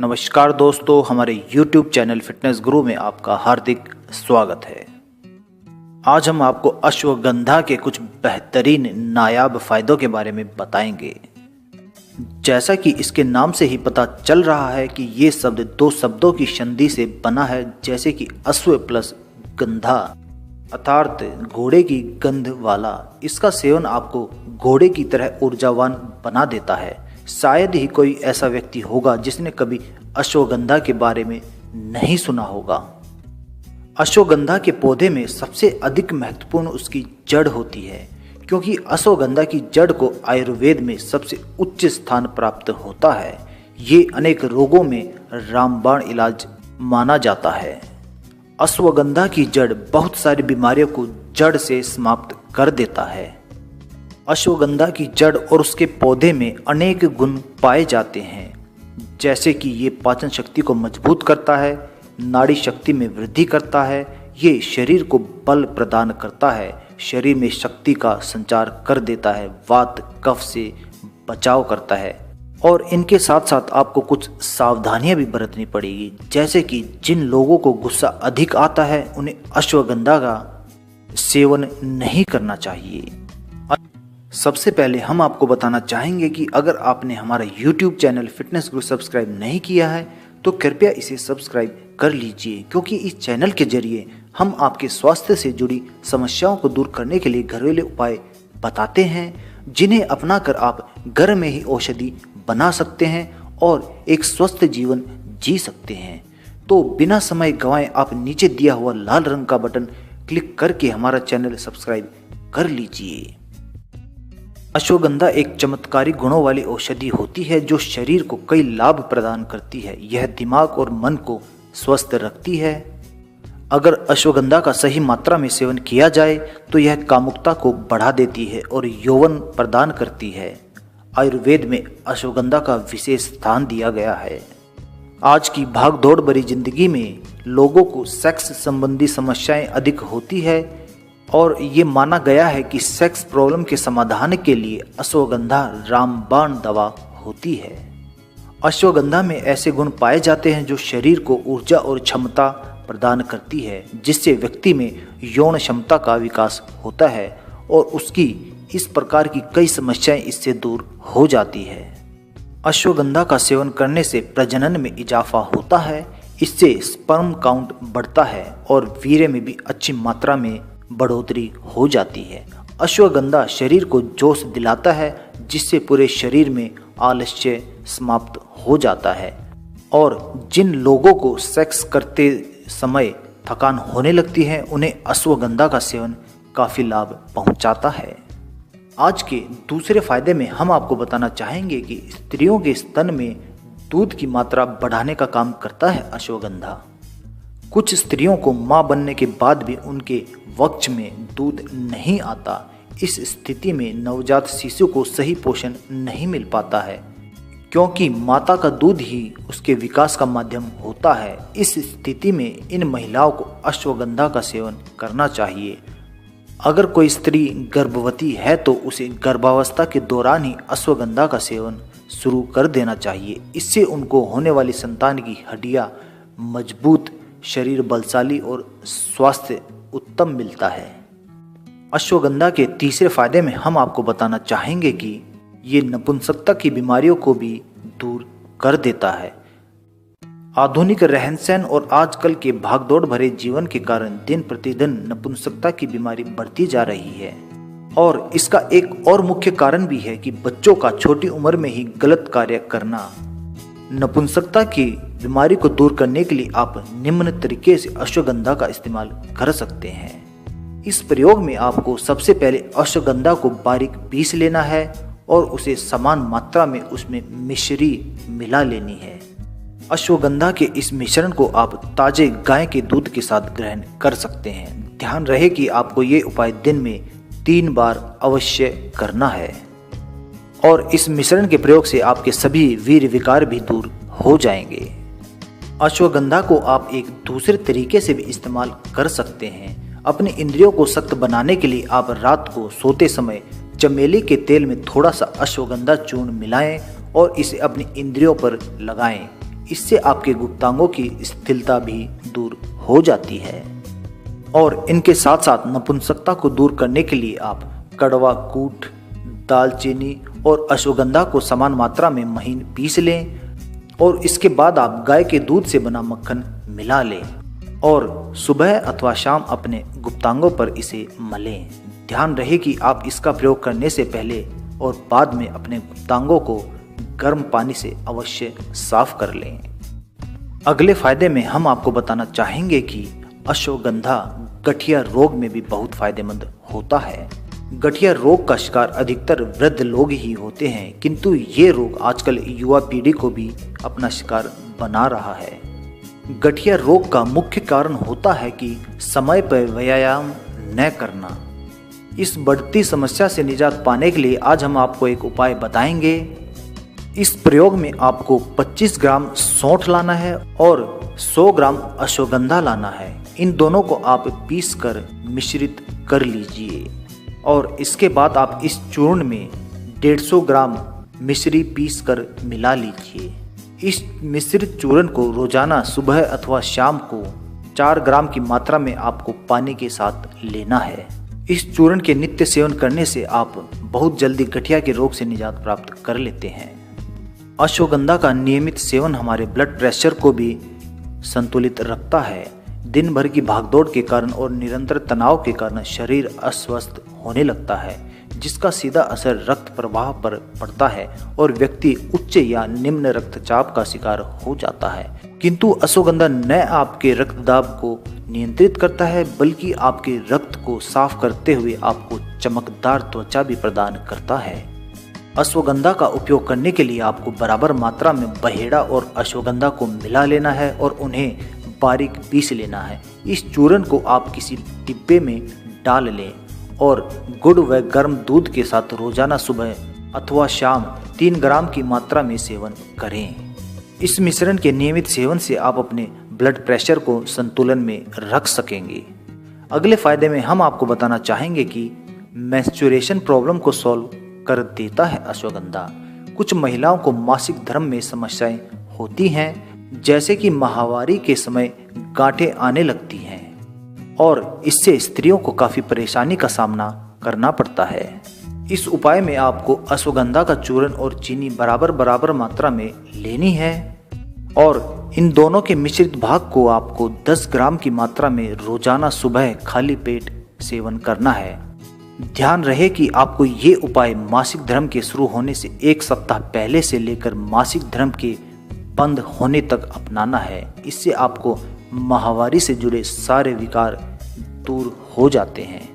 नमस्कार दोस्तों, हमारे YouTube चैनल फिटनेस गुरु में आपका हार्दिक स्वागत है। आज हम आपको अश्वगंधा के कुछ बेहतरीन नायाब फायदों के बारे में बताएंगे। जैसा कि इसके नाम से ही पता चल रहा है कि ये शब्द दो शब्दों की संधि से बना है, जैसे कि अश्व प्लस गंधा अर्थात घोड़े की गंध वाला। इसका सेवन आपको घोड़े की तरह ऊर्जावान बना देता है। शायद ही कोई ऐसा व्यक्ति होगा जिसने कभी अश्वगंधा के बारे में नहीं सुना होगा। अश्वगंधा के पौधे में सबसे अधिक महत्वपूर्ण उसकी जड़ होती है, क्योंकि अश्वगंधा की जड़ को आयुर्वेद में सबसे उच्च स्थान प्राप्त होता है। ये अनेक रोगों में रामबाण इलाज माना जाता है। अश्वगंधा की जड़ बहुत सारी बीमारियों को जड़ से समाप्त कर देता है। अश्वगंधा की जड़ और उसके पौधे में अनेक गुण पाए जाते हैं, जैसे कि ये पाचन शक्ति को मजबूत करता है, नाड़ी शक्ति में वृद्धि करता है, ये शरीर को बल प्रदान करता है, शरीर में शक्ति का संचार कर देता है, वात कफ से बचाव करता है। और इनके साथ साथ आपको कुछ सावधानियां भी बरतनी पड़ेगी, जैसे कि जिन लोगों को गुस्सा अधिक आता है उन्हें अश्वगंधा का सेवन नहीं करना चाहिए। सबसे पहले हम आपको बताना चाहेंगे कि अगर आपने हमारा YouTube चैनल फिटनेस गुरु सब्सक्राइब नहीं किया है तो कृपया इसे सब्सक्राइब कर लीजिए, क्योंकि इस चैनल के जरिए हम आपके स्वास्थ्य से जुड़ी समस्याओं को दूर करने के लिए घरेलू उपाय बताते हैं, जिन्हें अपनाकर आप घर में ही औषधि बना सकते हैं और एक स्वस्थ जीवन जी सकते हैं। तो बिना समय गंवाए आप नीचे दिया हुआ लाल रंग का बटन क्लिक करके हमारा चैनल सब्सक्राइब कर लीजिए। अश्वगंधा एक चमत्कारी गुणों वाली औषधि होती है जो शरीर को कई लाभ प्रदान करती है। यह दिमाग और मन को स्वस्थ रखती है। अगर अश्वगंधा का सही मात्रा में सेवन किया जाए तो यह कामुकता को बढ़ा देती है और यौवन प्रदान करती है। आयुर्वेद में अश्वगंधा का विशेष स्थान दिया गया है। आज की भागदौड़ भरी जिंदगी में लोगों को सेक्स संबंधी समस्याएं अधिक होती है और ये माना गया है कि सेक्स प्रॉब्लम के समाधान के लिए अश्वगंधा रामबाण दवा होती है। अश्वगंधा में ऐसे गुण पाए जाते हैं जो शरीर को ऊर्जा और क्षमता प्रदान करती है, जिससे व्यक्ति में यौन क्षमता का विकास होता है और उसकी इस प्रकार की कई समस्याएं इससे दूर हो जाती है। अश्वगंधा का सेवन करने से प्रजनन में इजाफा होता है, इससे स्पर्म काउंट बढ़ता है और वीर्य में भी अच्छी मात्रा में बढ़ोतरी हो जाती है। अश्वगंधा शरीर को जोश दिलाता है, जिससे पूरे शरीर में आलस्य समाप्त हो जाता है और जिन लोगों को सेक्स करते समय थकान होने लगती है उन्हें अश्वगंधा का सेवन काफ़ी लाभ पहुंचाता है। आज के दूसरे फायदे में हम आपको बताना चाहेंगे कि स्त्रियों के स्तन में दूध की मात्रा बढ़ाने का काम करता है अश्वगंधा। कुछ स्त्रियों को मां बनने के बाद भी उनके वक्ष में दूध नहीं आता। इस स्थिति में नवजात शिशु को सही पोषण नहीं मिल पाता है, क्योंकि माता का दूध ही उसके विकास का माध्यम होता है। इस स्थिति में इन महिलाओं को अश्वगंधा का सेवन करना चाहिए। अगर कोई स्त्री गर्भवती है तो उसे गर्भावस्था के दौरान ही अश्वगंधा का सेवन शुरू कर देना चाहिए। इससे उनको होने वाली संतान की हड्डियां मजबूत, शरीर बलशाली और स्वास्थ्य उत्तम मिलता है। अश्वगंधा के तीसरे फायदे में हम आपको बताना चाहेंगे कि ये नपुंसकता की बीमारियों को भी दूर कर देता है। आधुनिक रहन सहन और आजकल के भागदौड़ भरे जीवन के कारण दिन प्रतिदिन नपुंसकता की बीमारी बढ़ती जा रही है और इसका एक और मुख्य कारण भी है कि बच्चों का छोटी उम्र में ही गलत कार्य करना। नपुंसकता की बीमारी को दूर करने के लिए आप निम्न तरीके से अश्वगंधा का इस्तेमाल कर सकते हैं। इस प्रयोग में आपको सबसे पहले अश्वगंधा को बारीक पीस लेना है और उसे समान मात्रा में उसमें मिश्री मिला लेनी है। अश्वगंधा के इस मिश्रण को आप ताजे गाय के दूध के साथ ग्रहण कर सकते हैं। ध्यान रहे कि आपको ये उपाय दिन में 3 बार अवश्य करना है और इस मिश्रण के प्रयोग से आपके सभी वीर्य विकार भी दूर हो जाएंगे। अश्वगंधा को आप एक दूसरे तरीके से भी इस्तेमाल कर सकते हैं। अपने इंद्रियों को सख्त बनाने के लिए आप रात को सोते समय चमेली के तेल में थोड़ा सा अश्वगंधा चूर्ण मिलाएं और इसे अपनी इंद्रियों पर लगाएं। इससे आपके गुप्तांगों की स्थिरता भी दूर हो जाती है। और इनके साथ साथ नपुंसकता को दूर करने के लिए आप कड़वा कूट, दालचीनी और अश्वगंधा को समान मात्रा में महीन पीस लें और इसके बाद आप गाय के दूध से बना मक्खन मिला लें और सुबह अथवा शाम अपने गुप्तांगों पर इसे मलें। ध्यान रहे कि आप इसका प्रयोग करने से पहले और बाद में अपने गुप्तांगों को गर्म पानी से अवश्य साफ कर लें। अगले फायदे में हम आपको बताना चाहेंगे कि अश्वगंधा गठिया रोग में भी बहुत फायदेमंद होता है। गठिया रोग का शिकार अधिकतर वृद्ध लोग ही होते हैं, किंतु ये रोग आजकल युवा पीढ़ी को भी अपना शिकार बना रहा है। गठिया रोग का मुख्य कारण होता है कि समय पर व्यायाम न करना। इस बढ़ती समस्या से निजात पाने के लिए आज हम आपको एक उपाय बताएंगे। इस प्रयोग में आपको 25 ग्राम सौंठ लाना है और 100 ग्राम अश्वगंधा लाना है। इन दोनों को आप पीस कर मिश्रित कर लीजिए और इसके बाद आप इस चूर्ण में 150 ग्राम मिश्री पीस कर मिला लीजिए। इस मिश्रित चूर्ण को रोजाना सुबह अथवा शाम को 4 ग्राम की मात्रा में आपको पानी के साथ लेना है। इस चूर्ण के नित्य सेवन करने से आप बहुत जल्दी गठिया के रोग से निजात प्राप्त कर लेते हैं। अश्वगंधा का नियमित सेवन हमारे ब्लड प्रेशर को भी संतुलित रखता है। दिन भर की भागदौड़ के कारण और निरंतर तनाव के कारण शरीर अस्वस्थ होने लगता है, जिसका सीधा असर रक्त प्रवाह पर पड़ता है और व्यक्ति उच्च या निम्न रक्तचाप का शिकार हो जाता है। किंतु अश्वगंधा न आपके रक्तदाब को नियंत्रित करता है, बल्कि आपके रक्त को साफ करते हुए आपको चमकदार त्वचा भी प्रदान करता है। अश्वगंधा का उपयोग करने के लिए आपको बराबर मात्रा में बहेड़ा और अश्वगंधा को मिला लेना है और उन्हें बारीक पीस लेना है। इस चूर्ण को आप किसी डिब्बे में डाल लें और गुड़ व गर्म दूध के साथ रोजाना सुबह अथवा शाम 3 ग्राम की मात्रा में सेवन करें। इस मिश्रण के नियमित सेवन से आप अपने ब्लड प्रेशर को संतुलन में रख सकेंगे। अगले फायदे में हम आपको बताना चाहेंगे कि मेंस्ट्रुएशन प्रॉब्लम को सॉल्व कर देता है अश्वगंधा। कुछ महिलाओं को मासिक धर्म में समस्याएं होती हैं, जैसे कि माहवारी के समय गांठें आने लगती हैं और इससे स्त्रियों को काफी परेशानी का सामना करना पड़ता है। इस उपाय में आपको अश्वगंधा का चूर्ण और चीनी बराबर मात्रा में लेनी है और इन दोनों के मिश्रित भाग को आपको 10 ग्राम की मात्रा में रोजाना सुबह खाली पेट सेवन करना है। ध्यान रहे कि आपको ये उपाय मासिक धर्म के शुरू होने से 1 सप्ताह पहले से लेकर मासिक धर्म के बंद होने तक अपनाना है। इससे आपको माहवारी से जुड़े सारे विकार दूर हो जाते हैं।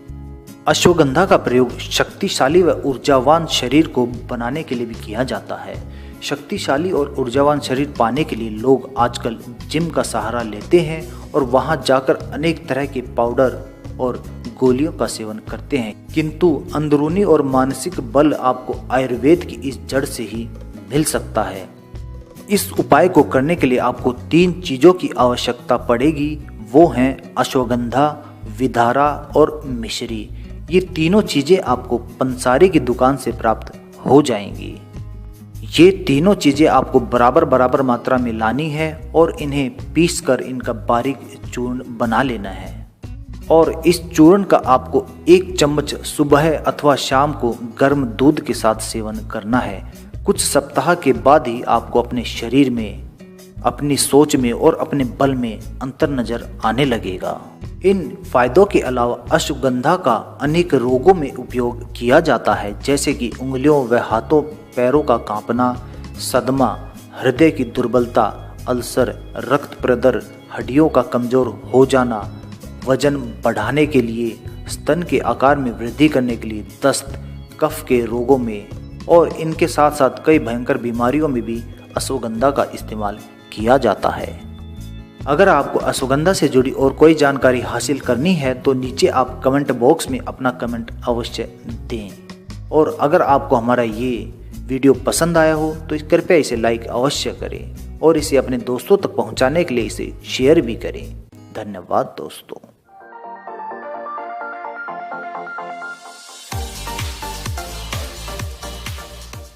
अश्वगंधा का प्रयोग शक्तिशाली व ऊर्जावान शरीर को बनाने के लिए भी किया जाता है। शक्तिशाली और ऊर्जावान शरीर पाने के लिए लोग आजकल जिम का सहारा लेते हैं और वहां जाकर अनेक तरह के पाउडर और गोलियों का सेवन करते हैं, किंतु अंदरूनी और मानसिक बल आपको आयुर्वेद की इस जड़ से ही मिल सकता है। इस उपाय को करने के लिए आपको 3 चीजों की आवश्यकता पड़ेगी। वो हैं अश्वगंधा, विधारा और मिश्री। ये तीनों चीजें आपको पंसारी की दुकान से प्राप्त हो जाएंगी। ये तीनों चीजें आपको बराबर मात्रा में लानी है और इन्हें पीसकर इनका बारीक चूर्ण बना लेना है और इस चूर्ण का आपको 1 चम्मच सुबह अथवा शाम को गर्म दूध के साथ सेवन करना है। कुछ सप्ताह के बाद ही आपको अपने शरीर में, अपनी सोच में और अपने बल में अंतर नजर आने लगेगा। इन फायदों के अलावा अश्वगंधा का अनेक रोगों में उपयोग किया जाता है, जैसे कि उंगलियों व हाथों पैरों का कांपना, सदमा, हृदय की दुर्बलता, अल्सर, रक्त प्रदर, हड्डियों का कमजोर हो जाना, वजन बढ़ाने के लिए, स्तन के आकार में वृद्धि करने के लिए, दस्त, कफ के रोगों में और इनके साथ साथ कई भयंकर बीमारियों में भी अश्वगंधा का इस्तेमाल किया जाता है। अगर आपको अश्वगंधा से जुड़ी और कोई जानकारी हासिल करनी है तो नीचे आप कमेंट बॉक्स में अपना कमेंट अवश्य दें और अगर आपको हमारा ये वीडियो पसंद आया हो तो कृपया इसे लाइक अवश्य करें और इसे अपने दोस्तों तक पहुंचाने के लिए इसे शेयर भी करें। धन्यवाद दोस्तों।